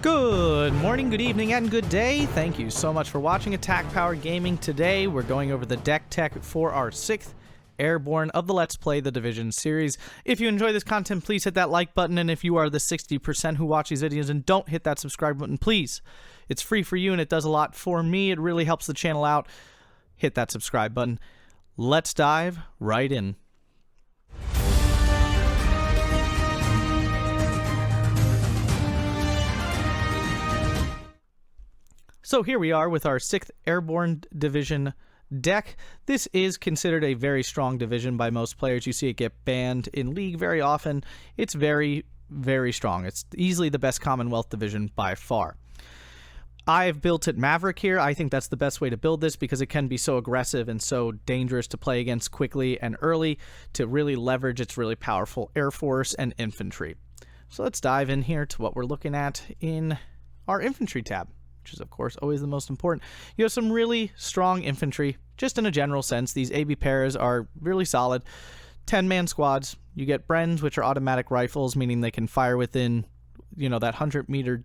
Good morning, good evening, and good day. Thank you so much for watching Attack Power Gaming. Today, we're going over the deck tech for our 6th Airborne of the Let's Play the Division series. If you enjoy this content, please hit that like button, and if you are the 60% who watch these videos and don't hit that subscribe button, please. It's free for you, and it does a lot for me. It really helps the channel out. Hit that subscribe button. Let's dive right in. So here we are with our 6th Airborne Division deck. This is considered a very strong division by most players. You see it get banned in League very often. It's very, very strong. It's easily the best Commonwealth division by far. I've built it Maverick here. I think that's the best way to build this because it can be so aggressive and so dangerous to play against quickly and early to really leverage its really powerful Air Force and Infantry. So let's dive in here to what we're looking at in our Infantry tab, which is, of course, always the most important. You have some really strong infantry, just in a general sense. These AB paras are really solid. 10-man squads. You get Brens, which are automatic rifles, meaning they can fire within, that 100-meter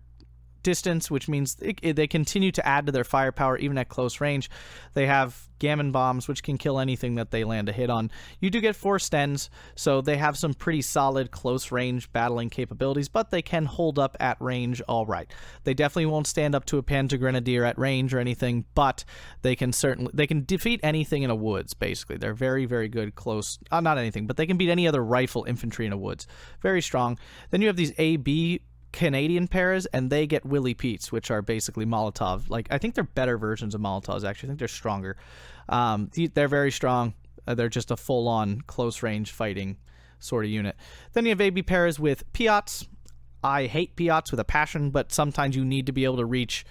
distance, which means they continue to add to their firepower even at close range. They have gammon bombs, which can kill anything that they land a hit on. You do get 4 Stens, so they have some pretty solid close range battling capabilities, but they can hold up at range all right. They definitely won't stand up to a Panther Grenadier at range or anything, but they can defeat anything in a woods, basically. They're very, very good close, not anything, but they can beat any other rifle infantry in a woods. Very strong. Then you have these AB Canadian paras, and they get Willy Pete's, which are basically Molotov. I think they're better versions of Molotovs, actually. I think they're stronger. They're very strong. They're just a full-on close-range fighting sort of unit. Then you have AB paras with Piats. I hate Piats with a passion, but sometimes you need to be able to reach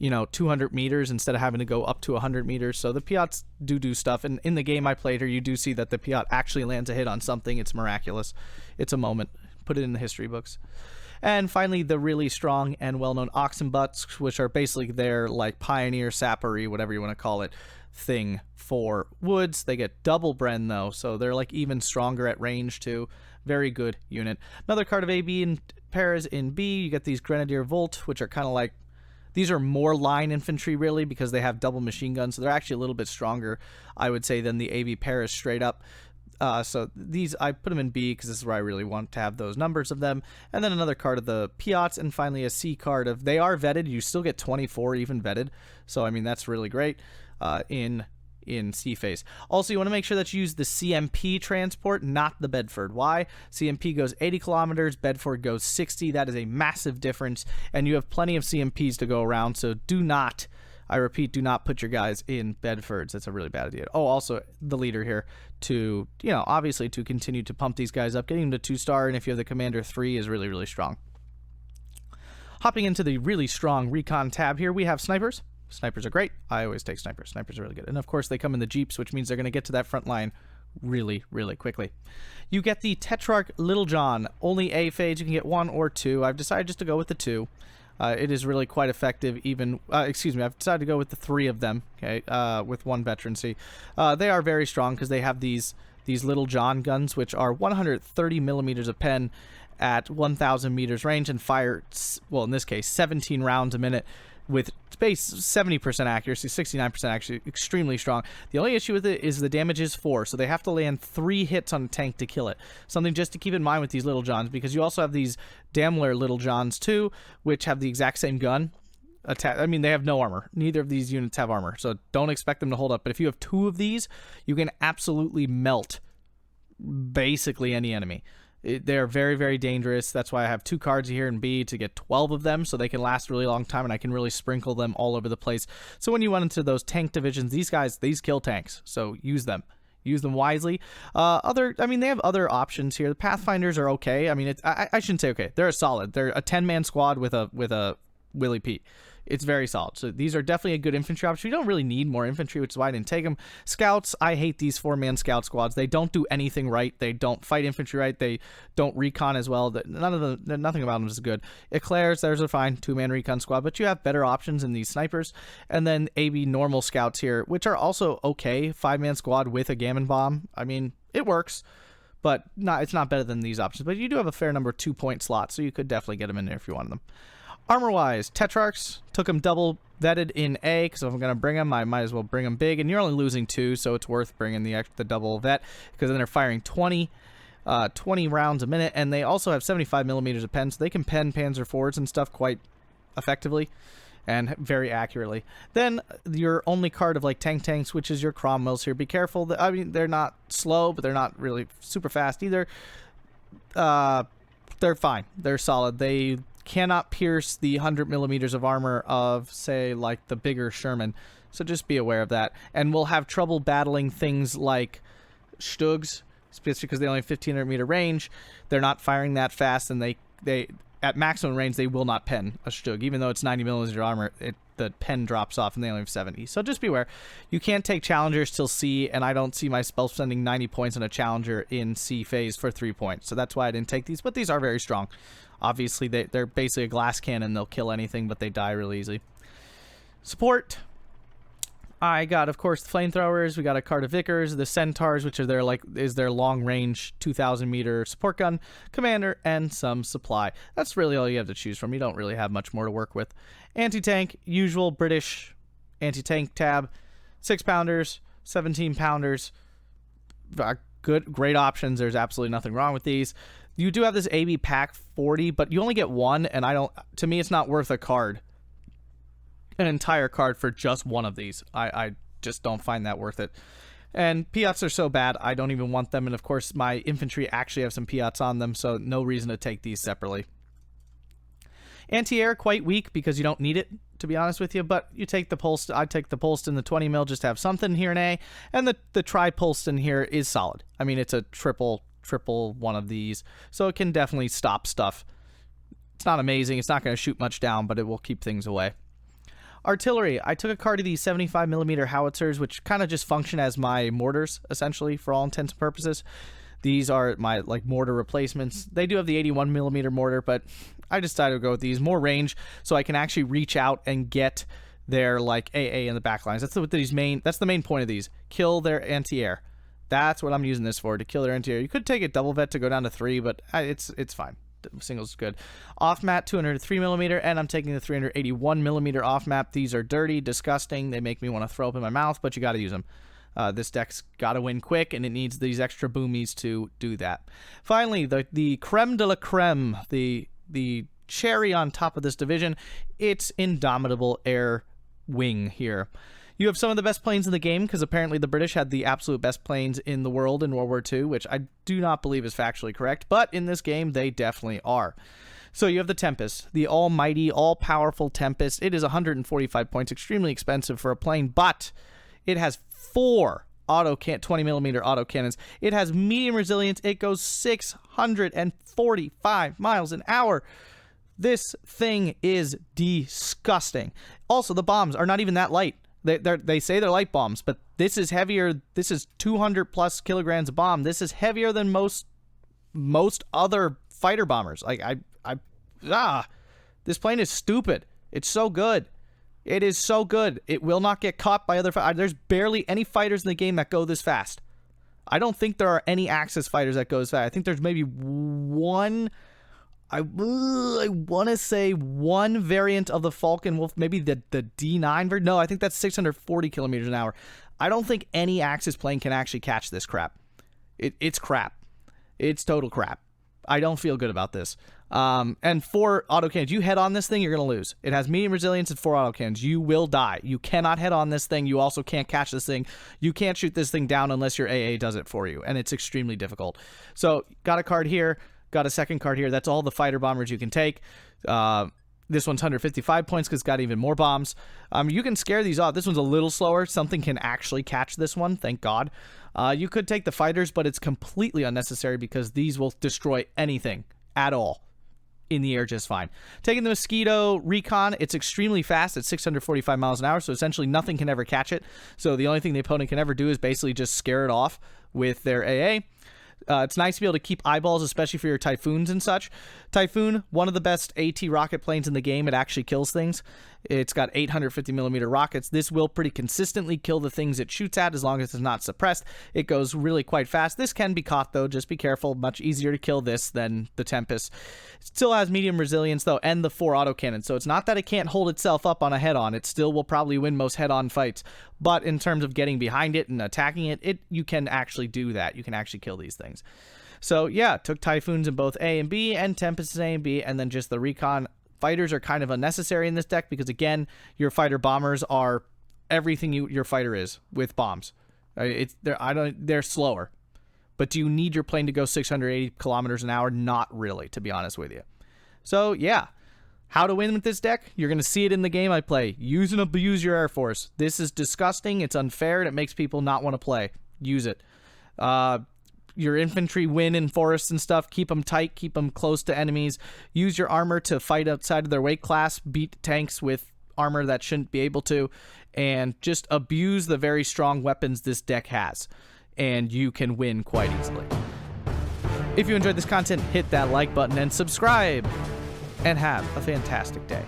200 meters instead of having to go up to 100 meters. So the Piats do stuff. And in the game I played here, you do see that the Piat actually lands a hit on something. It's miraculous. It's a moment. Put it in the history books. And finally, the really strong and well-known Oxen Butts, which are basically their pioneer sappery, whatever you want to call it, thing for woods. They get double Bren though, so they're even stronger at range too. Very good unit. Another card of AB and paras in B, you get these Grenadier Volt, which are kind of these are more line infantry really because they have double machine guns, so they're actually a little bit stronger, I would say, than the AB paras straight up. So these, I put them in B because this is where I really want to have those numbers of them. And then another card of the Piats, and finally a C card of, they are vetted. You still get 24 even vetted. So, I mean, that's really great in C phase. Also, you want to make sure that you use the CMP transport, not the Bedford. Why? CMP goes 80 kilometers, Bedford goes 60. That is a massive difference, and you have plenty of CMPs to go around, so do not, I repeat, do not put your guys in Bedfords. That's a really bad idea. Oh, also, the leader here to, obviously to continue to pump these guys up. Getting them to 2-star, and if you have the Commander 3 is really, really strong. Hopping into the really strong recon tab here, we have snipers. Snipers are great. I always take snipers. Snipers are really good. And of course, they come in the Jeeps, which means they're going to get to that front line really, really quickly. You get the Tetrarch Little John. Only A phase. You can get 1 or 2. I've decided just to go with the 2. It is really quite effective even, I've decided to go with the 3 of them, okay, with 1 veterancy. They are very strong because they have these Little John guns, which are 130 millimeters a pen at 1,000 meters range and fire, well, in this case, 17 rounds a minute with space 70% accuracy, 69% actually, extremely strong. The only issue with it is the damage is 4, so they have to land 3 hits on a tank to kill it. Something just to keep in mind with these Little Johns, because you also have these Daimler Little Johns too, which have the exact same gun. I mean, they have no armor. Neither of these units have armor, so don't expect them to hold up. But if you have 2 of these, you can absolutely melt basically any enemy. They're very, very dangerous. That's why I have 2 cards here in B to get 12 of them so they can last a really long time, and I can really sprinkle them all over the place. So when you went into those tank divisions, these kill tanks, so use them. Use them wisely. They have other options here. The Pathfinders are okay. I mean, I shouldn't say okay. They're solid. They're a 10-man squad with a Willy Pete. It's very solid. So these are definitely a good infantry option. You don't really need more infantry, which is why I didn't take them. Scouts, I hate these 4-man scout squads. They don't do anything right. They don't fight infantry right. They don't recon as well. Nothing about them is good. Eclairs, there's a fine 2-man recon squad, but you have better options in these snipers. And then AB normal scouts here, which are also okay. 5-man squad with a gammon bomb. I mean, it works, but it's not better than these options. But you do have a fair number of 2-point slots, so you could definitely get them in there if you wanted them. Armor-wise, Tetrarchs, took them double vetted in A, because if I'm going to bring them, I might as well bring them big. And you're only losing 2, so it's worth bringing the double vet, because then they're firing 20 rounds a minute, and they also have 75 millimeters of pen, so they can pen Panzer IVs and stuff quite effectively and very accurately. Then your only card of like tanks, which is your Cromwells here. Be careful. I mean, they're not slow, but they're not really super fast either. They're fine. They're solid. They cannot pierce the 100 millimeters of armor of, say, like the bigger Sherman. So just be aware of that. And we'll have trouble battling things like Stugs, especially because they only have 1,500 meter range. They're not firing that fast, and they at maximum range, they will not pen a Stug. Even though it's 90 millimeters of armor, the pen drops off, and they only have 70. So just be aware. You can't take Challengers till C, and I don't see my spell spending 90 points on a Challenger in C phase for 3 points. So that's why I didn't take these, but these are very strong. Obviously, they're basically a glass cannon. They'll kill anything, but they die really easily. Support. I got, of course, the flamethrowers. We got a card of Vickers, the Centaurs, which are their long-range 2,000-meter support gun, commander, and some supply. That's really all you have to choose from. You don't really have much more to work with. Anti-tank, usual British anti-tank tab, 6-pounders, 17-pounders. Great options. There's absolutely nothing wrong with these. You do have this AB Pack 40, but you only get one, and to me, it's not worth a card. An entire card for just one of these. I just don't find that worth it. And Piats are so bad, I don't even want them. And of course, my infantry actually have some Piats on them, so no reason to take these separately. Anti-air, quite weak because you don't need it, to be honest with you, but you take the Polston. I take the Polston, the 20 mil, just to have something here in A, and the Tri-Polston here is solid. I mean, it's a triple one of these, so it can definitely stop stuff. It's not amazing, it's not going to shoot much down, but it will keep things away. Artillery, I took a card of these 75 millimeter howitzers, which kind of just function as my mortars, essentially, for all intents and purposes. These are my mortar replacements. They do have the 81 millimeter mortar, but I decided to go with these. More range, so I can actually reach out and get their AA in the back lines. That's the main point of these. Kill their anti-air. That's what I'm using this for, to kill their anti-air. You could take it double vet to go down to 3, but it's fine. Singles is good. Off map 203 millimeter, and I'm taking the 381 millimeter off map. These are dirty, disgusting. They make me want to throw up in my mouth, but you got to use them. This deck's got to win quick, and it needs these extra boomies to do that. Finally, the creme de la creme, the cherry on top of this division, it's Indomitable Air Wing here. You have some of the best planes in the game, because apparently the British had the absolute best planes in the world in World War II, which I do not believe is factually correct, but in this game, they definitely are. So you have the Tempest, the almighty, all-powerful Tempest. It is 145 points, extremely expensive for a plane, but it has 4 20mm autocannons. It has medium resilience. It goes 645 miles an hour. This thing is disgusting. Also, the bombs are not even that light. They say they're light bombs, but this is heavier. This is 200 plus kilograms of bomb. This is heavier than most other fighter bombers. This plane is stupid. It's so good. It is so good. It will not get caught by other fighters. There's barely any fighters in the game that go this fast. I don't think there are any Axis fighters that go this fast. I think there's maybe one. I want to say one variant of the Falcon Wolf, maybe the D9 version. No, I think that's 640 kilometers an hour. I don't think any Axis plane can actually catch this crap. It's crap. It's total crap. I don't feel good about this. And 4 autocannons. You head on this thing, you're going to lose. It has medium resilience and 4 autocannons. You will die. You cannot head on this thing. You also can't catch this thing. You can't shoot this thing down unless your AA does it for you. And it's extremely difficult. So, got a card here. Got a second card here. That's all the fighter bombers you can take. This one's 155 points because it's got even more bombs. You can scare these off. This one's a little slower. Something can actually catch this one, thank God. You could take the fighters, but it's completely unnecessary because these will destroy anything at all in the air just fine. Taking the Mosquito Recon, it's extremely fast at 645 miles an hour, so essentially nothing can ever catch it. So the only thing the opponent can ever do is basically just scare it off with their AA. It's nice to be able to keep eyeballs, especially for your Typhoons and such. Typhoon, one of the best AT rocket planes in the game. It actually kills things. It's got 850mm rockets. This will pretty consistently kill the things it shoots at as long as it's not suppressed. It goes really quite fast. This can be caught, though. Just be careful. Much easier to kill this than the Tempest. It still has medium resilience, though, and the 4 autocannons. So it's not that it can't hold itself up on a head-on. It still will probably win most head-on fights. But in terms of getting behind it and attacking it, you can actually do that. You can actually kill these things. So yeah, took Typhoons in both A and B, and Tempests in A and B, and then just the recon. Fighters are kind of unnecessary in this deck because, again, your fighter bombers are everything your fighter is with bombs. They're slower. But do you need your plane to go 680 kilometers an hour? Not really, to be honest with you. So yeah, how to win with this deck? You're going to see it in the game I play. Use and abuse your Air Force. This is disgusting. It's unfair, and it makes people not want to play. Use it. Your infantry win in forests and stuff. Keep them tight. Keep them close to enemies. Use your armor to fight outside of their weight class. Beat tanks with armor that shouldn't be able to. And just abuse the very strong weapons this deck has. And you can win quite easily. If you enjoyed this content, hit that like button and subscribe. And have a fantastic day.